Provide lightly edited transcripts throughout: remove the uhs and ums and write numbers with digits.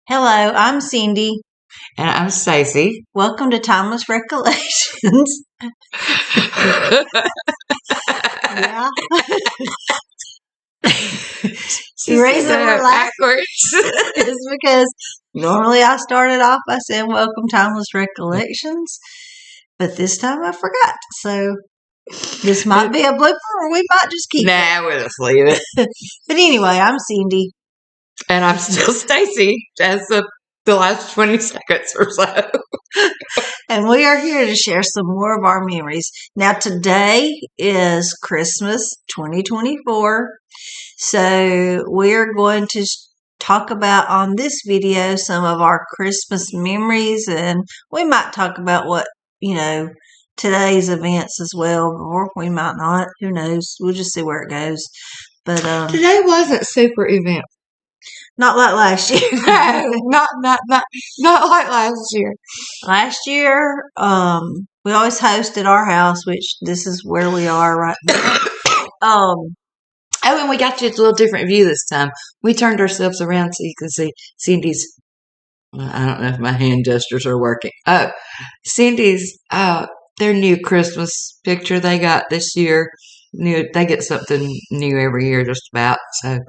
Hello, I'm Cindy. And I'm Stacy. Welcome to Timeless Recollections. Yeah. The reason we're laughing is because normally I started off by saying welcome Timeless Recollections, but this time I forgot. So this might be a blooper or we might just keep it. We'll just leave it. But anyway, I'm Cindy. And I'm still Stacy as of the last 20 seconds or so. And we are here to share some more of our memories. Now today is Christmas 2024. So we're going to talk about on this video some of our Christmas memories, and we might talk about what, today's events as well, or we might not. Who knows? We'll just see where it goes. But today wasn't super event. Not like last year. not like last year. Last year, we always host at our house, which this is where we are right now. And we got you a little different view this time. We turned ourselves around so you can see Cindy's. I don't know if my hand gestures are working. Cindy's their new Christmas picture they got this year. They get something new every year, just about. So,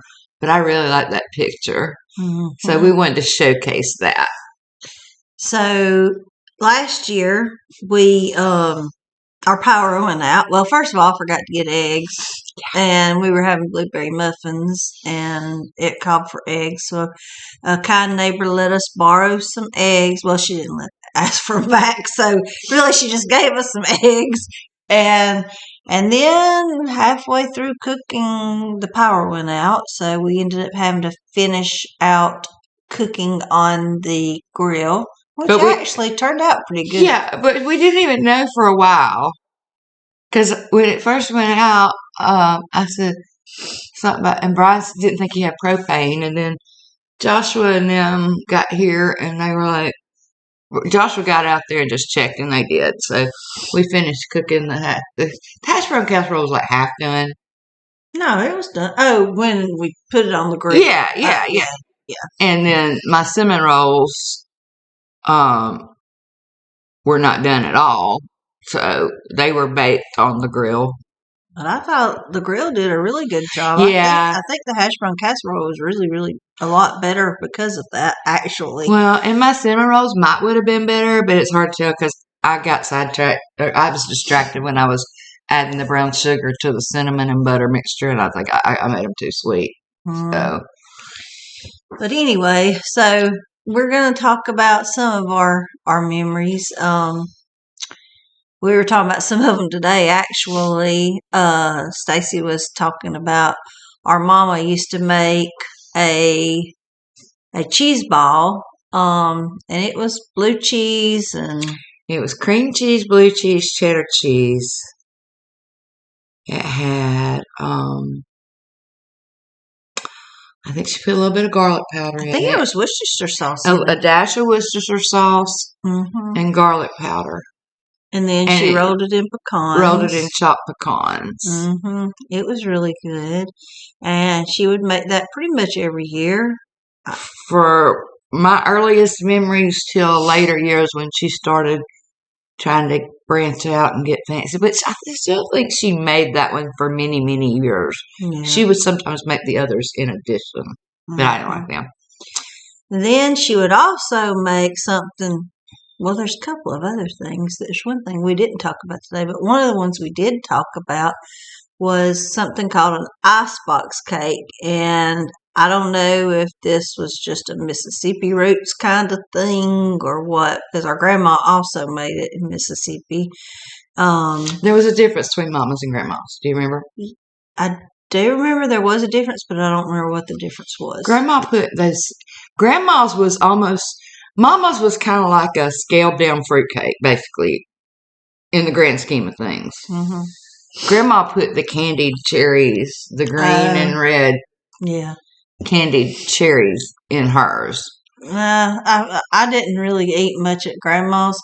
but I really like that picture. Mm-hmm. So we wanted to showcase that. So last year we our power went out. Well, first of all, I forgot to get eggs. And we were having blueberry muffins, and it called for eggs. So a kind neighbor let us borrow some eggs. Well, she didn't ask for them back. So really, she just gave us some eggs. And then halfway through cooking, the power went out. So we ended up having to finish out cooking on the grill, which actually turned out pretty good. Yeah, but we didn't even know for a while. Because when it first went out, I said something about, and Brian didn't think he had propane. And then Joshua and them got here, and they were like, Joshua got out there and just checked, and they did. So we finished cooking the hash brown casserole was like half done. No, it was done. Oh, when we put it on the grill. Yeah. And then my cinnamon rolls, were not done at all. So they were baked on the grill. But I thought the grill did a really good job. Yeah. I think the hash brown casserole was really, really a lot better because of that, actually. Well, and my cinnamon rolls would have been better, but it's hard to tell because I got sidetracked. I was distracted when I was adding the brown sugar to the cinnamon and butter mixture, and I think I made them too sweet. So. But anyway, so we're going to talk about some of our memories. We were talking about some of them today, actually. Stacy was talking about our mama used to make a cheese ball, and it was blue cheese and... It was cream cheese, blue cheese, cheddar cheese. It had, I think she put a little bit of garlic powder in it. I think it was Worcestershire sauce. A dash of Worcestershire sauce and garlic powder. And then she rolled it in pecans. Rolled it in chopped pecans. It was really good. And she would make that pretty much every year. For my earliest memories till later years when she started trying to branch out and get fancy. But I still think she made that one for many, many years. Yeah. She would sometimes make the others in addition. But I don't like them. Then she would also make something... Well, there's a couple of other things. There's one thing we didn't talk about today, but one of the ones we did talk about was something called an icebox cake. And I don't know if this was just a Mississippi roots kind of thing or what, because our grandma also made it in Mississippi. There was a difference between mamas and grandmas. Do you remember? I do remember there was a difference, but I don't remember what the difference was. Grandma's was almost... Mama's was kind of like a scaled down fruitcake, basically, in the grand scheme of things. Grandma put the candied cherries, the green and red candied cherries in hers. I didn't really eat much at Grandma's,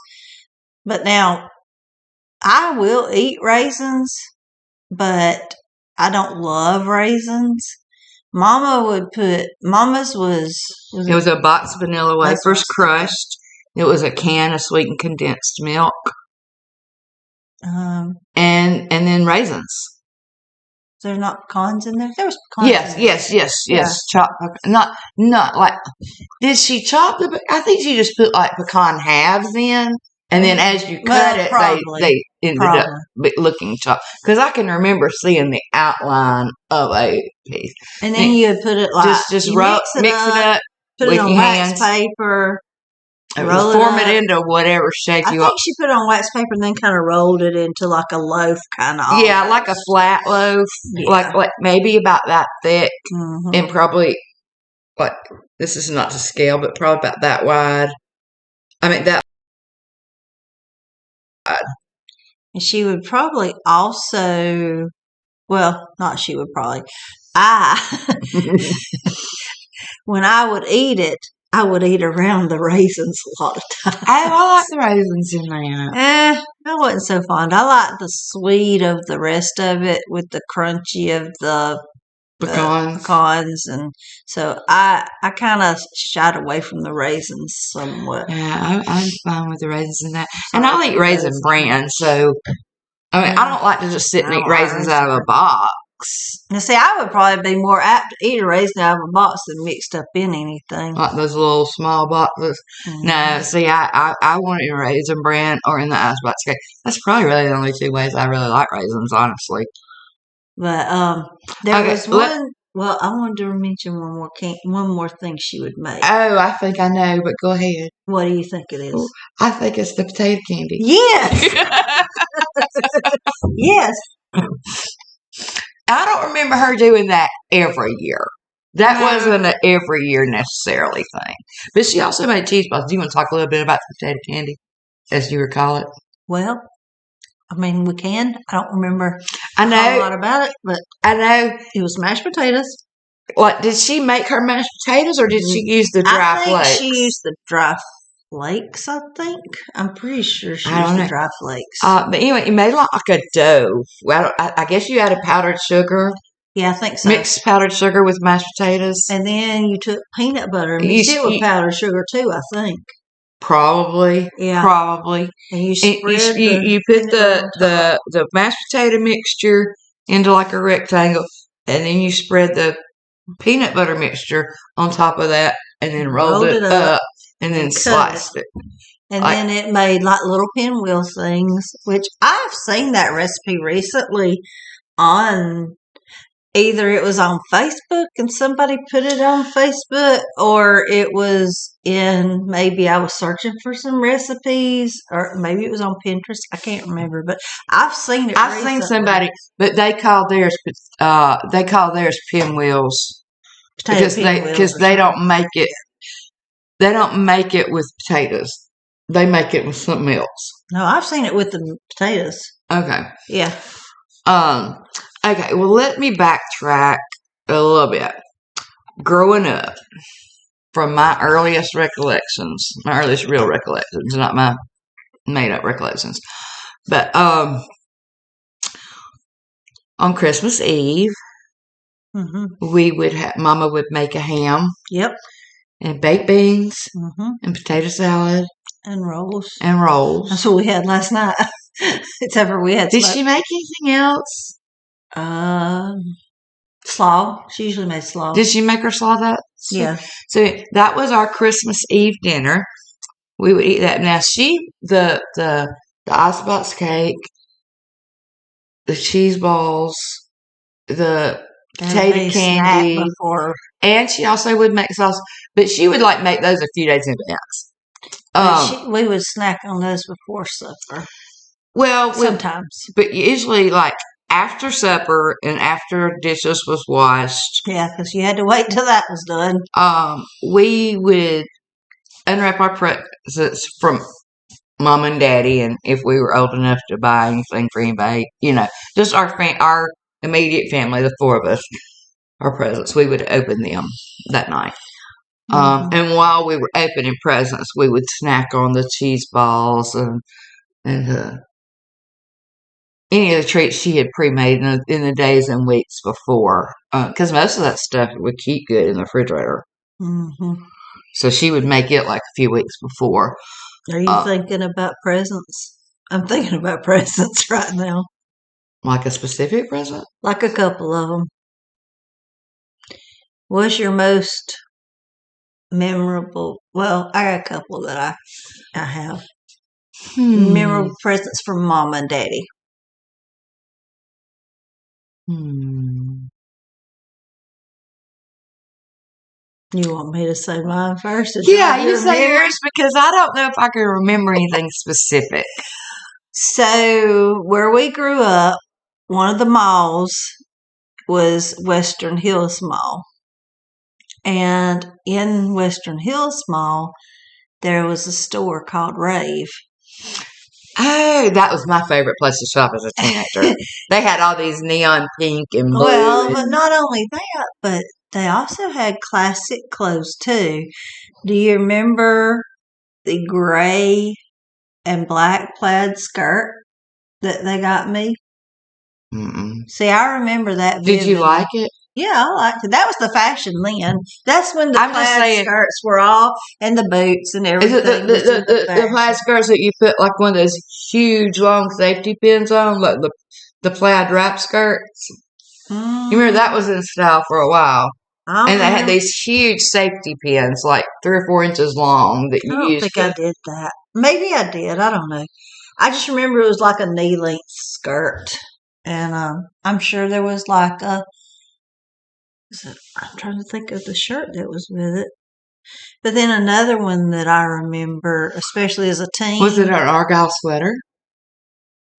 but now I will eat raisins, but I don't love raisins. Mama's was It was a box of vanilla wafers crushed. It was a can of sweetened condensed milk. And then raisins. There's not pecans in there? There was pecans. Yes. Chopped not like. Did she chop the? I think she just put like pecan halves in, and then as you cut it, they ended up looking chopped. Because I can remember seeing the outline of a piece. And then you would put it like just mix it up, put it on wax paper. Form it into whatever shape you want. I think she put it on wax paper and then kind of rolled it into like a loaf kind of. Yeah, like a flat loaf, like maybe about that thick, and probably like this is not to scale, but probably about that wide. I mean that. And she would probably also, well, not she would probably. When I would eat it, I would eat around the raisins a lot of times. I like the raisins in there. I wasn't so fond. I like the sweet of the rest of it with the crunchy of the pecans, and so I kind of shied away from the raisins somewhat. Yeah, I'm fine with the raisins in that, and I'll eat Raisin Bran. So I mean, I don't like to just sit and eat raisins out of a box. Now, see, I would probably be more apt to eat a raisin out of a box than mixed up in anything. Like those little small boxes. No, see, I want it in Raisin Bran or in the icebox cake. That's probably really the only two ways I really like raisins, honestly. But there was one. Well, I wanted to mention one more thing she would make. Oh, I think I know, but go ahead. What do you think it is? I think it's the potato candy. Yes. Yes. I don't remember her doing that every year. That wasn't an every year necessarily thing. But she also made cheese balls. Do you want to talk a little bit about the potato candy, as you recall it? Well, I mean, we can. I don't remember a lot about it, but I know it was mashed potatoes. What, did she make her mashed potatoes, or did she use the dry flakes? She used the dry flakes, I think. I'm pretty sure she used the dry flakes. But anyway, you made like a dough. Well, I guess you added powdered sugar. Yeah, I think so. Mixed powdered sugar with mashed potatoes. And then you took peanut butter and mixed it with powdered sugar too, I think. Probably. Yeah. Probably. And you spread you put the mashed potato mixture into like a rectangle, and then you spread the peanut butter mixture on top of that, and then rolled it up, and then sliced it. And then it made like little pinwheel things, which I've seen that recipe recently on either it was on Facebook and somebody put it on Facebook, or it was maybe I was searching for some recipes, or maybe it was on Pinterest. I can't remember, but I've seen it. I've seen somebody, but they call theirs pinwheels because they don't make it. They don't make it with potatoes. They make it with something else. No, I've seen it with the potatoes. Okay. Yeah. Okay, well, let me backtrack a little bit. Growing up, from my earliest recollections, my earliest real recollections, not my made-up recollections, but on Christmas Eve, we would Mama would make a ham. Yep. And baked beans. And potato salad. And rolls. That's what we had last night. Except for we had. Did she make anything else? Slaw. She usually made slaw. Did she make her slaw that? Yeah. So that was our Christmas Eve dinner. We would eat that. Now the icebox cake, the cheese balls, the potato candy, and she also would make sauce, but she would like make those a few days in advance. We would snack on those before supper. Well, sometimes, but usually like after supper and after dishes was washed. Yeah, because you had to wait till that was done. We would unwrap our presents from Mom and Daddy, and if we were old enough to buy anything for anybody, just our immediate family, the four of us, our presents, we would open them that night. And while we were opening presents, we would snack on the cheese balls and any of the treats she had pre-made in the days and weeks before. Because most of that stuff would keep good in the refrigerator. Mm-hmm. So she would make it like a few weeks before. Are you thinking about presents? I'm thinking about presents right now. Like a specific present? Like a couple of them. What's your most memorable? Well, I got a couple that I have. Memorable presents from Mom and Daddy. You want me to say mine first? Yeah, you say yours because I don't know if I can remember anything specific. So, where we grew up, one of the malls was Western Hills Mall. And in Western Hills Mall, there was a store called Rave. Oh, that was my favorite place to shop as a teenager. They had all these neon pink and blue. Well, but not only that, but they also had classic clothes too. Do you remember the gray and black plaid skirt that they got me? Mm-mm. See, I remember that. Did you like it? Yeah, I liked it. That was the fashion then. That's when the plaid skirts were all, and the boots and everything. Is it the plaid skirts that you put like one of those huge long safety pins on, like the plaid wrap skirts? You remember that was in style for a while. And they had these huge safety pins, like 3 or 4 inches long, that you used. I don't think I did that. Maybe I did. I don't know. I just remember it was like a knee-length skirt. And I'm sure there was like I'm trying to think of the shirt that was with it. But then another one that I remember, especially as a teen. Was it an Argyle sweater?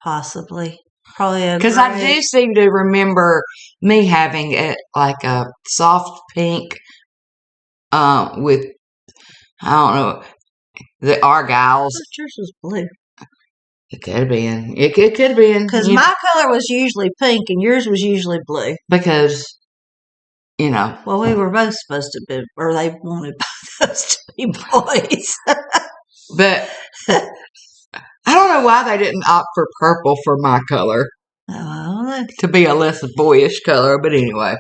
Possibly. Probably a because I do seem to remember me having it like a soft pink with, I don't know, the Argyles. Yours was blue. It could have been. It could have been. Because my color was usually pink and yours was usually blue. Because, you know. Well, we were both supposed to be, or they wanted us to be boys. But I don't know why they didn't opt for purple for my color. Oh, I don't know. To be a less boyish color, but anyway.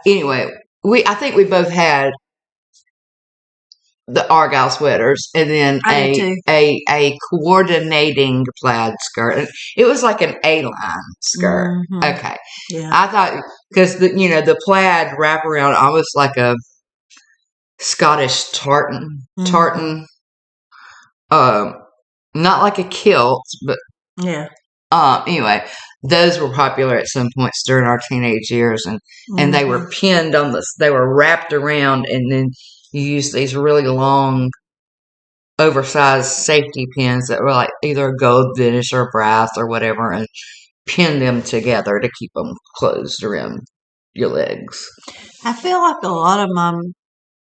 Anyway, I think we both had the Argyle sweaters and then a coordinating plaid skirt. It was like an A-line skirt. Mm-hmm. Okay. Yeah. I thought, because the plaid wraparound almost like a Scottish tartan. Mm-hmm. Tartan. Not like a kilt, but yeah. Anyway, those were popular at some points during our teenage years, and they were pinned on this. They were wrapped around, and then you use these really long, oversized safety pins that were like either a gold finish or brass or whatever, and pin them together to keep them closed around your legs. I feel like a lot of my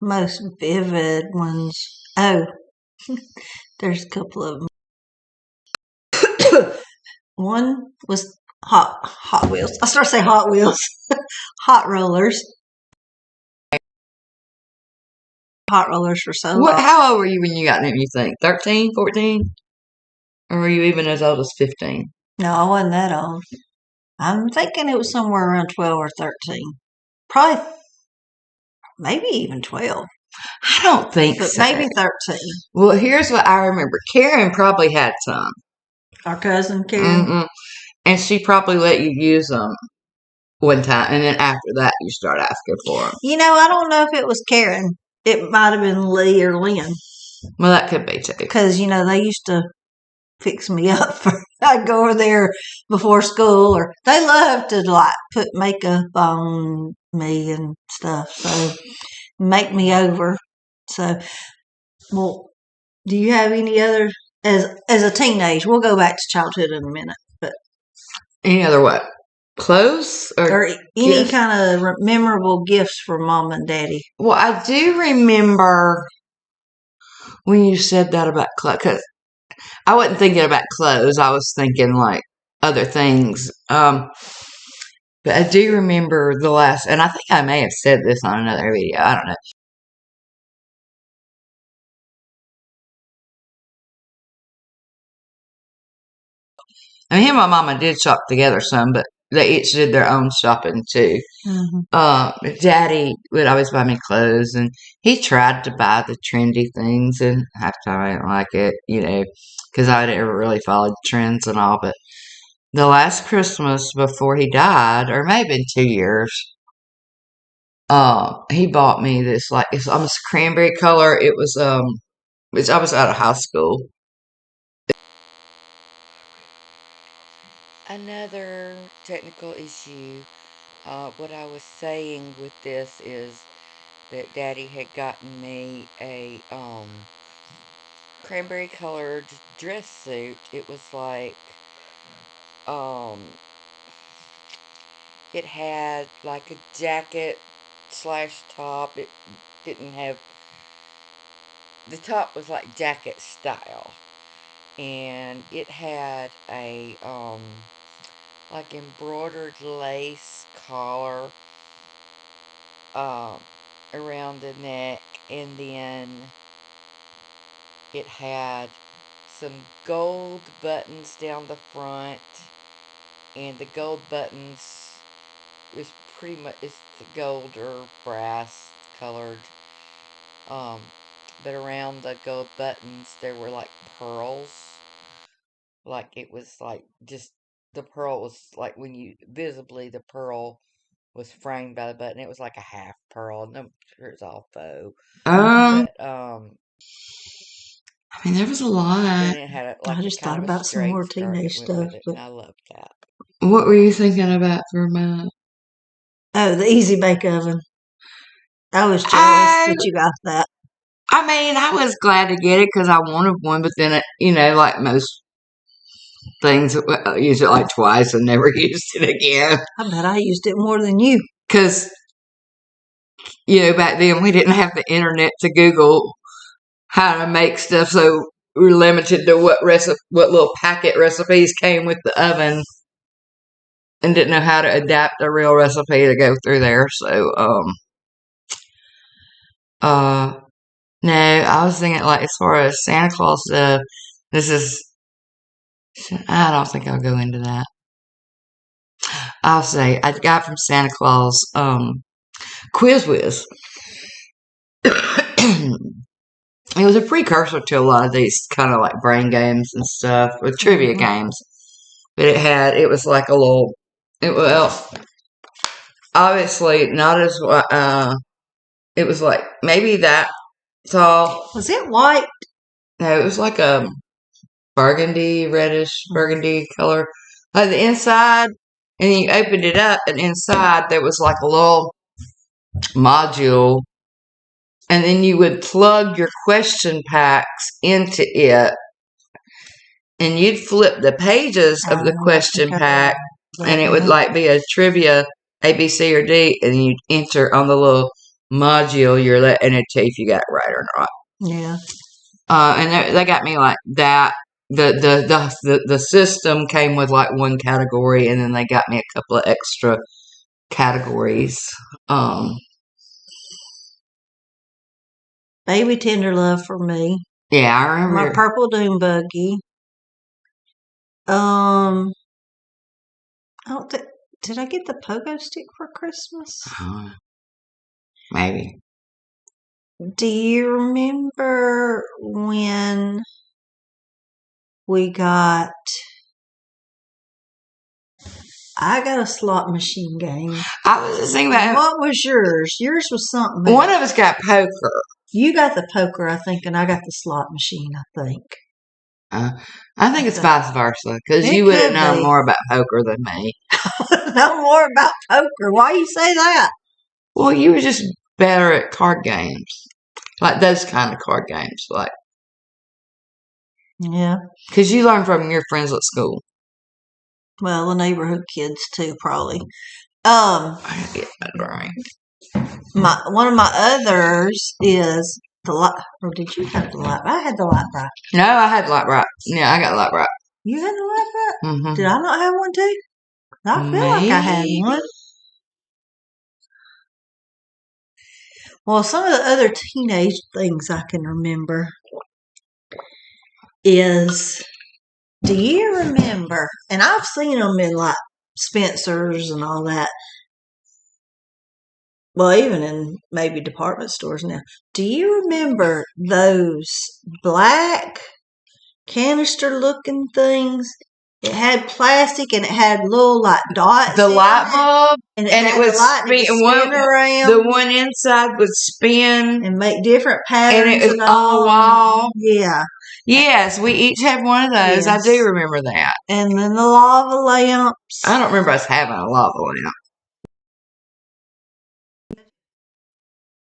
most vivid ones. Oh, there's a couple of them. One was Hot Wheels. I started to say Hot Wheels. Hot Rollers. Hot Rollers for so long. How old were you when you got them, you think? 13, 14? Or were you even as old as 15? No, I wasn't that old. I'm thinking it was somewhere around 12 or 13. Probably, maybe even 12. I don't think so. Maybe 13. Well, here's what I remember. Karen probably had some. Our cousin Karen. Mm-mm. And she probably let you use them one time. And then after that, you start asking for them. I don't know if it was Karen. It might have been Lee or Lynn. Well, that could be too. Because, they used to fix me up. I'd go over there before school. Or they love to, put makeup on me and stuff. So, make me over. So, well, do you have any other, as a teenage, we'll go back to childhood in a minute, but. Any other what? Clothes? Or any gifts? Kind of memorable gifts for Mom and Daddy? Well, I do remember when you said that about clothes, because I wasn't thinking about clothes, I was thinking, other things. But I do remember and I think I may have said this on another video, I don't know. I mean, him and my mama did shop together some, but they each did their own shopping too. Daddy would always buy me clothes, and he tried to buy the trendy things, and half the time I didn't like it, because I never really followed trends and all. But the last Christmas before he died, or maybe in 2 years, he bought me this it's almost cranberry color. It was I was out of high school. Another technical issue. What I was saying with this is that Daddy had gotten me a cranberry colored dress suit. It was it had like a jacket / top. It didn't have, the top was like jacket style, and it had a like embroidered lace collar around the neck, and then it had some gold buttons down the front, and the gold buttons is pretty much, it's the gold or brass colored, but around the gold buttons there were like pearls, like it was like just, the pearl was like, when you visibly, the pearl was framed by the button. It was like a half pearl, and I'm sure it's all faux. But I mean, there was a lot. Then it had I just thought about some more teenage stuff, but I loved that. What were you thinking about for my? Oh, the Easy Bake Oven. I was jealous that you got that. I mean, I was glad to get it because I wanted one, but then, like most things, I used it like twice and never used it again. I bet I used it more than you. Because, back then we didn't have the internet to Google how to make stuff, so we were limited to what little packet recipes came with the oven, and didn't know how to adapt a real recipe to go through there. So, no, I was thinking, like, as far as Santa Claus stuff, I don't think I'll go into that. I'll say, I got from Santa Claus, Quiz Whiz. It was a precursor to a lot of these kind of like brain games and stuff, with trivia games. But it was like a little, obviously not as, it was like maybe that tall. Was it white? No, it was like a reddish burgundy color. Like the inside, and you opened it up, and inside there was like a little module, and then you would plug your question packs into it, and you'd flip the pages of the question pack, and it would like be a trivia A, B, C, or D, and you'd enter on the little module and it'd tell you if you got it right or not. Yeah. And they got me like that. The system came with like one category, and then they got me a couple of extra categories. Baby Tender Love for me. Yeah, I remember. My Purple Doom Buggy. Did I get the pogo stick for Christmas? Maybe. Do you remember when we got... I got a slot machine game. I was just thinking about... What was yours? Yours was something. One of us got poker. You got the poker, I think, and I got the slot machine, I think. I think it's vice versa, because you would know more about poker than me. Know more about poker? Why you say that? Well, you were just better at card games. Like those kind of card games. Like, yeah. Because you learn from your friends at school. Well, the neighborhood kids too, probably. I get that right. One of my others is the light. Or did you have the light? I had the light bright. No, I had light bright. Yeah, I got light bright. You had the light bright? Mm-hmm. Did I not have one too? I feel like I had one. Well, some of the other teenage things I can remember is Do you remember? And I've seen them in like Spencer's and all that. Well, even in maybe department stores now. Do you remember those black canister looking things? It had plastic and it had little like dots. The light bulb, and and it had was the light and it would spin around. The one inside would spin and make different patterns. And it was on a wall. Yeah. Yes, we each had one of those. Yes. I do remember that. And then the lava lamps. I don't remember us having a lava lamp.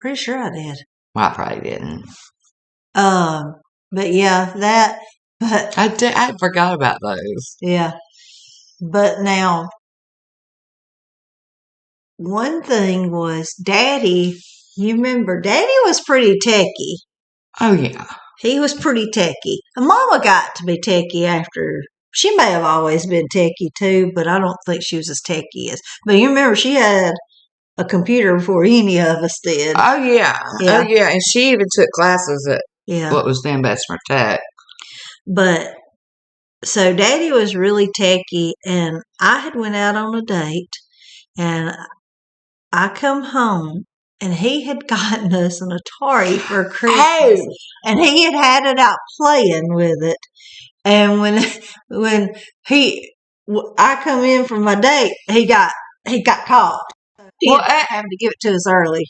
Pretty sure I did. Well, I probably didn't. But yeah, that. But I forgot about those. Yeah. But now, one thing was Daddy. You remember, Daddy was pretty techie. Oh, yeah. He was pretty techie. And Mama got to be techie after. She may have always been techie too, but I don't think she was as techie as. But you remember, she had a computer before any of us did. Oh, yeah. Oh, yeah. And she even took classes at what was then Bessemer Tech. But, so Daddy was really techie, and I had went out on a date, and I come home, and he had gotten us an Atari for Christmas. Hey! And he had it out playing with it. And when I come in from my date, he got caught. He having to give it to us early.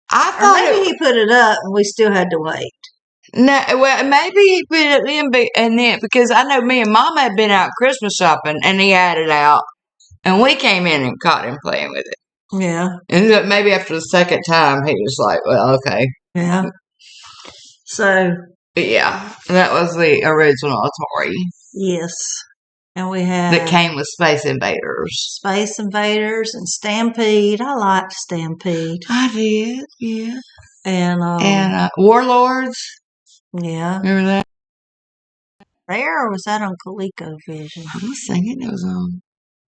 I thought maybe he put it up, and we still had to wait. No, well, maybe he put it in, and then because I know me and Mama had been out Christmas shopping, and he had it out, and we came in and caught him playing with it. Yeah. And maybe after the second time, he was like, well, okay. Yeah. So. But yeah, that was the original Atari. Yes. And we had. That came with Space Invaders. Space Invaders and Stampede. I liked Stampede. I did, yeah. And Warlords. Yeah. Remember that? There, or was that on ColecoVision? I was thinking it was on.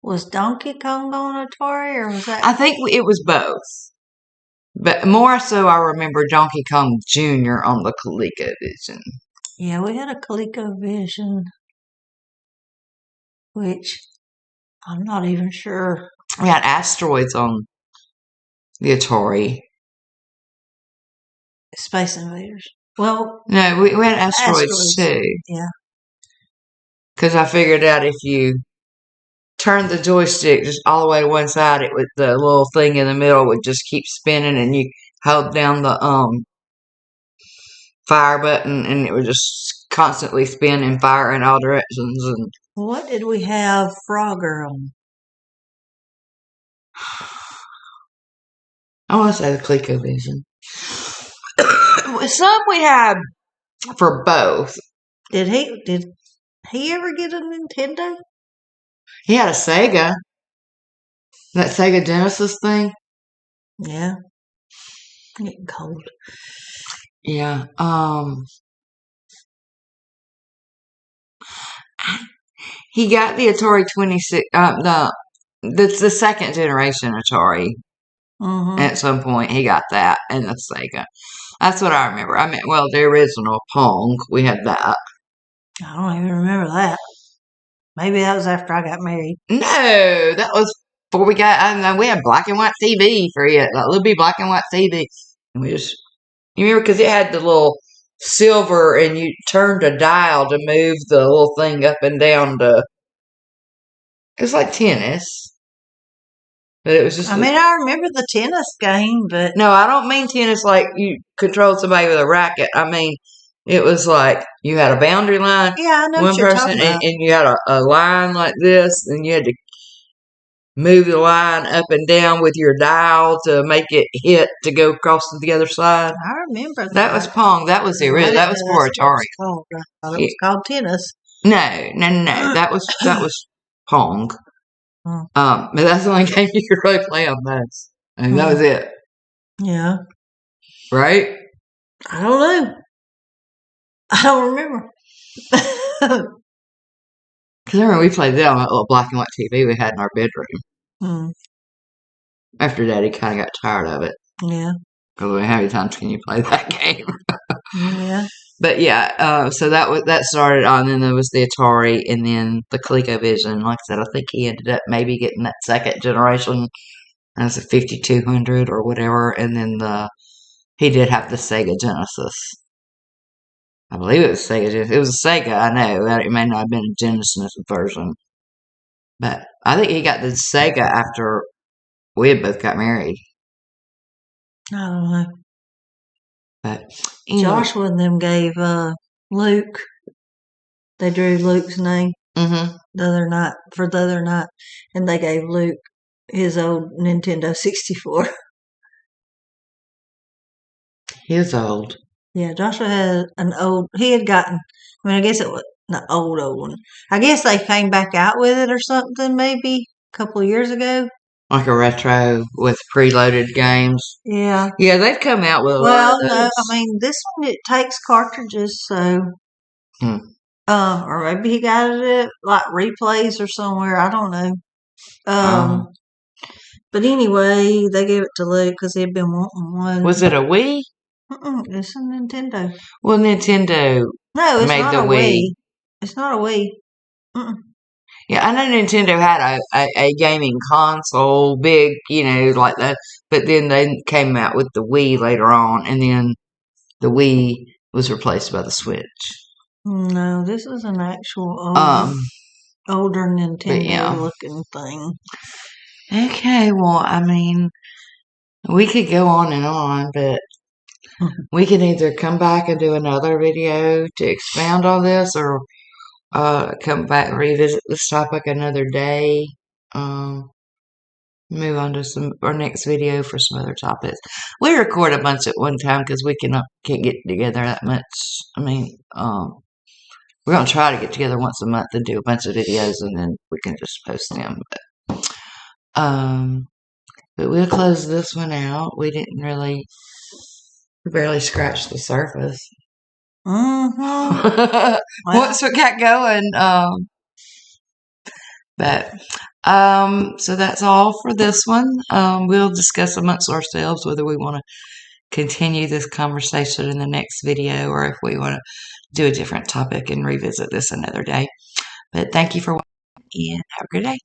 Was Donkey Kong on Atari, or was that? I think it was both. But more so, I remember Donkey Kong Jr. on the ColecoVision. Yeah, we had a ColecoVision, which I'm not even sure. We had Asteroids on the Atari. Space Invaders. Well, no, we had Asteroids too. Yeah. Because I figured out if you turned the joystick just all the way to one side, it would the little thing in the middle would just keep spinning, and you held down the fire button, and it would just constantly spin and fire in all directions. And what did we have Frogger on? I want to say the ColecoVision. Some we had for both. Did he ever get a Nintendo? He had a Sega. That Sega Genesis thing. Yeah. I'm getting cold. Yeah. He got the Atari 26. The second generation Atari. Mm-hmm. At some point, he got that and the Sega. That's what I remember. I mean, well, the original Pong, we had that. I don't even remember that. Maybe that was after I got married. No, that was before we got. I know we had black and white TV for it, like little bitty black and white TV, and you remember because it had the little silver, and you turned a dial to move the little thing up and down. It was like tennis. But it was just. I mean, I remember the tennis game, but no, I don't mean tennis like you controlled somebody with a racket. I mean, it was like you had a boundary line. Yeah, I know one what you're person, talking about. And you had a line like this, and you had to move the line up and down with your dial to make it hit to go across to the other side. I remember that. That was Pong. That was the original. That was for Atari. I thought it was called tennis. No. That was Pong. But that's the only game you could really play on those. And that was it. Yeah. Right? I don't know. I don't remember. Because I remember we played that on that little black and white TV we had in our bedroom. After Daddy kind of got tired of it. Yeah. Because how many times can you play that game? Yeah. But yeah, so that started on. Then there was the Atari, and then the ColecoVision. Like I said, I think he ended up maybe getting that second generation as a 5200 or whatever, and then he did have the Sega Genesis. I believe it was Sega Genesis. It was a Sega, I know. It may not have been a Genesis version, but I think he got the Sega after we had both got married. I don't know. But anyway. Joshua and them gave Luke. They drew Luke's name the other night, and they gave Luke his old Nintendo 64. He was old. Yeah, Joshua had an old. He had gotten. I mean, I guess it was not old one. I guess they came back out with it or something, maybe a couple of years ago. Like a retro with preloaded games. Yeah. Yeah, they've come out with a lot Well, of those. no, I mean this one it takes cartridges, so. Or maybe he got it at like Replays or somewhere. I don't know. But anyway, they gave it to Luke because he had been wanting one. Was it a Wii? It's a Nintendo. Well, Nintendo No, it's made not the a Wii. Wii. It's not a Wii. Yeah, I know Nintendo had a gaming console, big, like that. But then they came out with the Wii later on, and then the Wii was replaced by the Switch. No, this is an actual older Nintendo looking thing. Okay, well, I mean, we could go on and on, but we can either come back and do another video to expound on this, or come back and revisit this topic another day. Move on to our next video for some other topics. We record a bunch at one time because we can't get together that much. I mean, we're gonna try to get together once a month and do a bunch of videos, and then we can just post them. But we'll close this one out. We barely scratched the surface. Once we got going, so that's all for this one. We'll discuss amongst ourselves whether we want to continue this conversation in the next video, or if we want to do a different topic and revisit this another day. But thank you for watching, and have a good day.